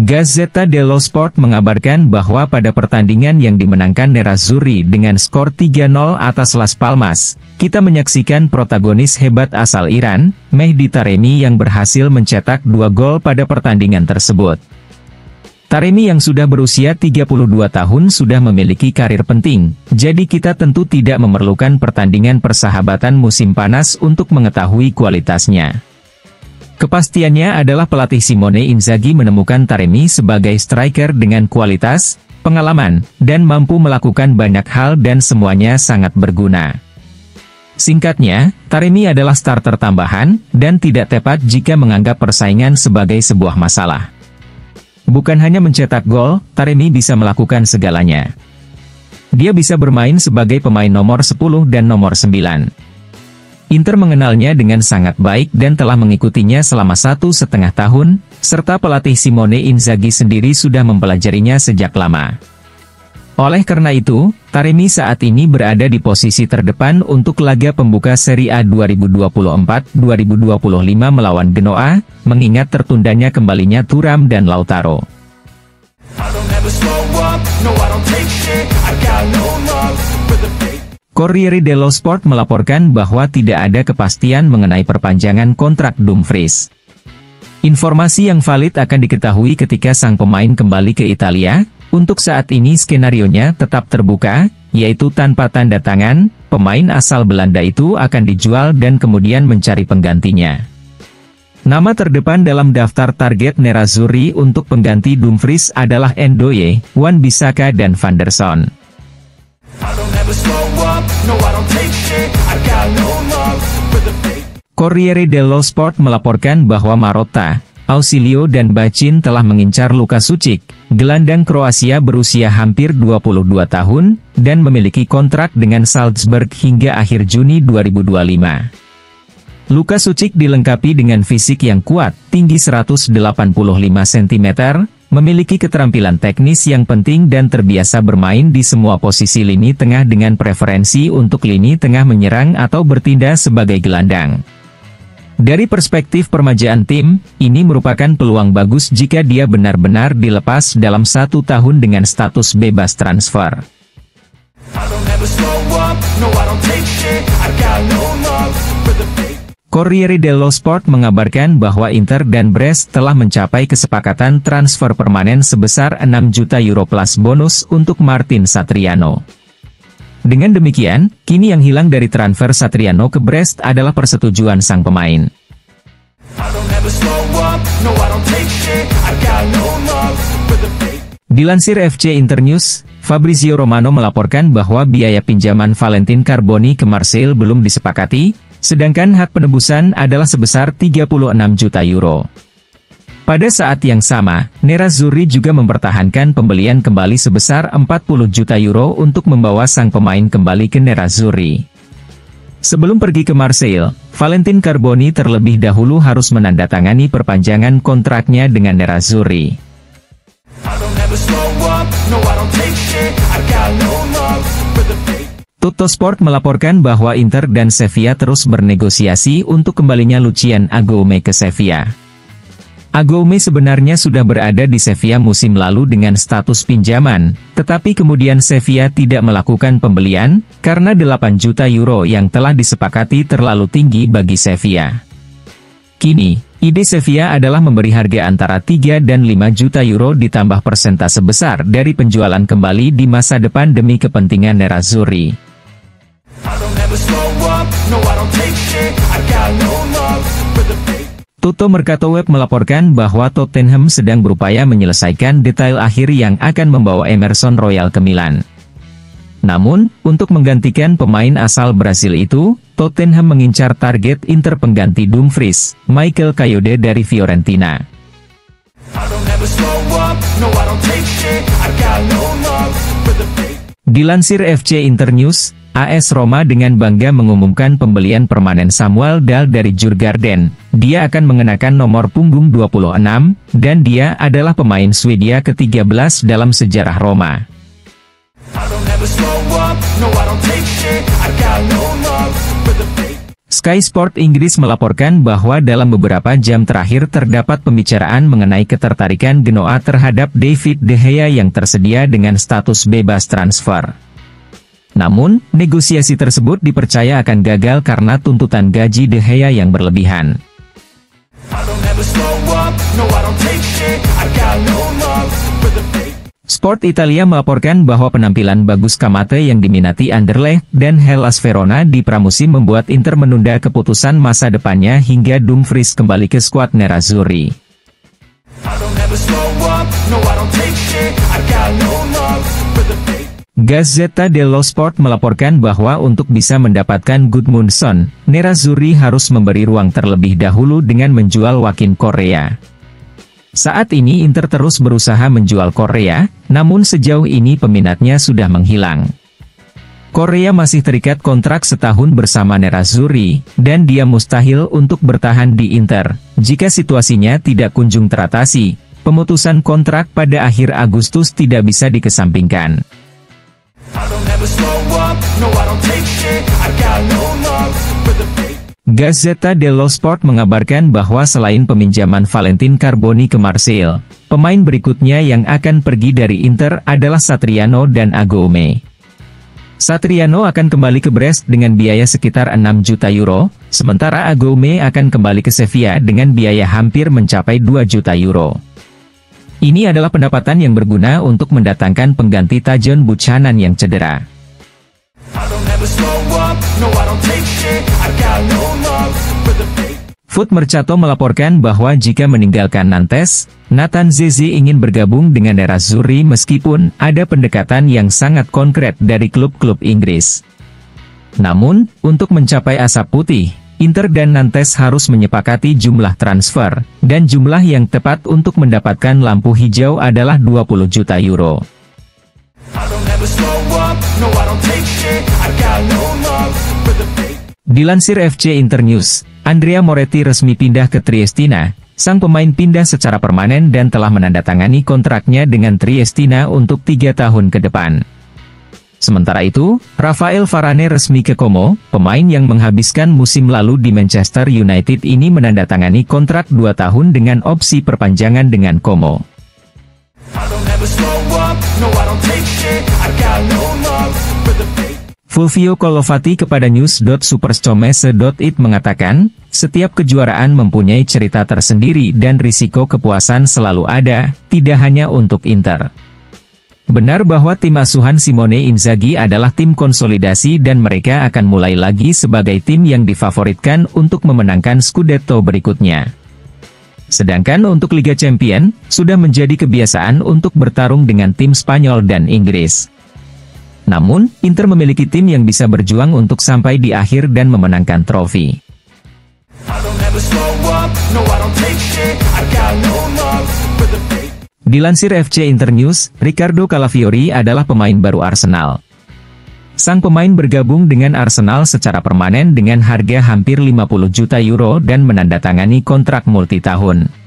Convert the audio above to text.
Gazzetta dello Sport mengabarkan bahwa pada pertandingan yang dimenangkan Nerazzurri dengan skor 3-0 atas Las Palmas, kita menyaksikan protagonis hebat asal Iran, Mehdi Taremi yang berhasil mencetak 2 gol pada pertandingan tersebut. Taremi yang sudah berusia 32 tahun sudah memiliki karir penting, jadi kita tentu tidak memerlukan pertandingan persahabatan musim panas untuk mengetahui kualitasnya. Kepastiannya adalah pelatih Simone Inzaghi menemukan Taremi sebagai striker dengan kualitas, pengalaman, dan mampu melakukan banyak hal dan semuanya sangat berguna. Singkatnya, Taremi adalah starter tambahan, dan tidak tepat jika menganggap persaingan sebagai sebuah masalah. Bukan hanya mencetak gol, Taremi bisa melakukan segalanya. Dia bisa bermain sebagai pemain nomor 10 dan nomor 9. Inter mengenalnya dengan sangat baik dan telah mengikutinya selama 1,5 tahun, serta pelatih Simone Inzaghi sendiri sudah mempelajarinya sejak lama. Oleh karena itu, Taremi saat ini berada di posisi terdepan untuk laga pembuka Serie A 2024-2025 melawan Genoa, mengingat tertundanya kembalinya Thuram dan Lautaro. Corriere dello Sport melaporkan bahwa tidak ada kepastian mengenai perpanjangan kontrak Dumfries. Informasi yang valid akan diketahui ketika sang pemain kembali ke Italia. Untuk saat ini skenarionya tetap terbuka, yaitu tanpa tanda tangan, pemain asal Belanda itu akan dijual dan kemudian mencari penggantinya. Nama terdepan dalam daftar target Nerazzurri untuk pengganti Dumfries adalah Ndoye, Wan-Bissaka dan Van der Son. Corriere dello Sport melaporkan bahwa Marotta, Ausilio dan Bacin telah mengincar Luka Sučić, gelandang Kroasia berusia hampir 22 tahun, dan memiliki kontrak dengan Salzburg hingga akhir Juni 2025. Luka Sučić dilengkapi dengan fisik yang kuat, tinggi 185 cm, memiliki keterampilan teknis yang penting dan terbiasa bermain di semua posisi lini tengah dengan preferensi untuk lini tengah menyerang atau bertindak sebagai gelandang. Dari perspektif permajaan tim, ini merupakan peluang bagus jika dia benar-benar dilepas dalam 1 tahun dengan status bebas transfer. Corriere dello Sport mengabarkan bahwa Inter dan Brest telah mencapai kesepakatan transfer permanen sebesar 6 juta euro plus bonus untuk Martin Satriano. Dengan demikian, kini yang hilang dari transfer Satriano ke Brest adalah persetujuan sang pemain. Dilansir FC Internews, Fabrizio Romano melaporkan bahwa biaya pinjaman Valentin Carboni ke Marseille belum disepakati, sedangkan hak penebusan adalah sebesar 36 juta euro. Pada saat yang sama, Nerazzurri juga mempertahankan pembelian kembali sebesar 40 juta euro untuk membawa sang pemain kembali ke Nerazzurri. Sebelum pergi ke Marseille, Valentin Carboni terlebih dahulu harus menandatangani perpanjangan kontraknya dengan Nerazzurri. Tuttosport melaporkan bahwa Inter dan Sevilla terus bernegosiasi untuk kembalinya Lucien Agoume ke Sevilla. Agoume sebenarnya sudah berada di Sevilla musim lalu dengan status pinjaman, tetapi kemudian Sevilla tidak melakukan pembelian, karena 8 juta euro yang telah disepakati terlalu tinggi bagi Sevilla. Kini, ide Sevilla adalah memberi harga antara 3 dan 5 juta euro ditambah persentase besar dari penjualan kembali di masa depan demi kepentingan Nerazzurri. Tutto Mercato Web melaporkan bahwa Tottenham sedang berupaya menyelesaikan detail akhir yang akan membawa Emerson Royal ke Milan. Namun, untuk menggantikan pemain asal Brasil itu, Tottenham mengincar target Inter pengganti Dumfries, Michael Kayode dari Fiorentina. Dilansir FC Internews, AS Roma dengan bangga mengumumkan pembelian permanen Samuel Dahl dari Djurgården. Dia akan mengenakan nomor punggung 26, dan dia adalah pemain Swedia ke-13 dalam sejarah Roma. Sky Sport Inggris melaporkan bahwa dalam beberapa jam terakhir terdapat pembicaraan mengenai ketertarikan Genoa terhadap David De Gea yang tersedia dengan status bebas transfer. Namun, negosiasi tersebut dipercaya akan gagal karena tuntutan gaji De Gea yang berlebihan. Sport Italia melaporkan bahwa penampilan bagus Kamate yang diminati Anderlecht dan Hellas Verona di pramusim membuat Inter menunda keputusan masa depannya hingga Dumfries kembali ke skuad Nerazzurri. Gazzetta dello Sport melaporkan bahwa untuk bisa mendapatkan Gudmundsson, Nerazzurri harus memberi ruang terlebih dahulu dengan menjual Joaquin Correa. Saat ini Inter terus berusaha menjual Correa, namun sejauh ini peminatnya sudah menghilang. Correa masih terikat kontrak setahun bersama Nerazzurri, dan dia mustahil untuk bertahan di Inter. Jika situasinya tidak kunjung teratasi, pemutusan kontrak pada akhir Agustus tidak bisa dikesampingkan. Gazzetta dello Sport mengabarkan bahwa selain peminjaman Valentin Carboni ke Marseille, pemain berikutnya yang akan pergi dari Inter adalah Satriano dan Agoume. Satriano akan kembali ke Brest dengan biaya sekitar 6 juta euro, sementara Agoume akan kembali ke Sevilla dengan biaya hampir mencapai 2 juta euro. Ini adalah pendapatan yang berguna untuk mendatangkan pengganti Tajon Buchanan yang cedera. Foot Mercato melaporkan bahwa jika meninggalkan Nantes, Nathan Zeze ingin bergabung dengan Nerazzurri meskipun ada pendekatan yang sangat konkret dari klub-klub Inggris. Namun, untuk mencapai asap putih, Inter dan Nantes harus menyepakati jumlah transfer, dan jumlah yang tepat untuk mendapatkan lampu hijau adalah 20 juta euro. Dilansir FC Internews, Andrea Moretti resmi pindah ke Triestina. Sang pemain pindah secara permanen dan telah menandatangani kontraknya dengan Triestina untuk 3 tahun ke depan. Sementara itu, Rafael Varane resmi ke Como. Pemain yang menghabiskan musim lalu di Manchester United ini menandatangani kontrak 2 tahun dengan opsi perpanjangan dengan Como. Fulvio Colovati kepada news.superscomese.it mengatakan, setiap kejuaraan mempunyai cerita tersendiri dan risiko kepuasan selalu ada, tidak hanya untuk Inter. Benar bahwa tim asuhan Simone Inzaghi adalah tim konsolidasi dan mereka akan mulai lagi sebagai tim yang difavoritkan untuk memenangkan Scudetto berikutnya. Sedangkan untuk Liga Champions, sudah menjadi kebiasaan untuk bertarung dengan tim Spanyol dan Inggris. Namun, Inter memiliki tim yang bisa berjuang untuk sampai di akhir dan memenangkan trofi. Dilansir FC Internews, Riccardo Calafiori adalah pemain baru Arsenal. Sang pemain bergabung dengan Arsenal secara permanen dengan harga hampir 50 juta euro dan menandatangani kontrak multi-tahun.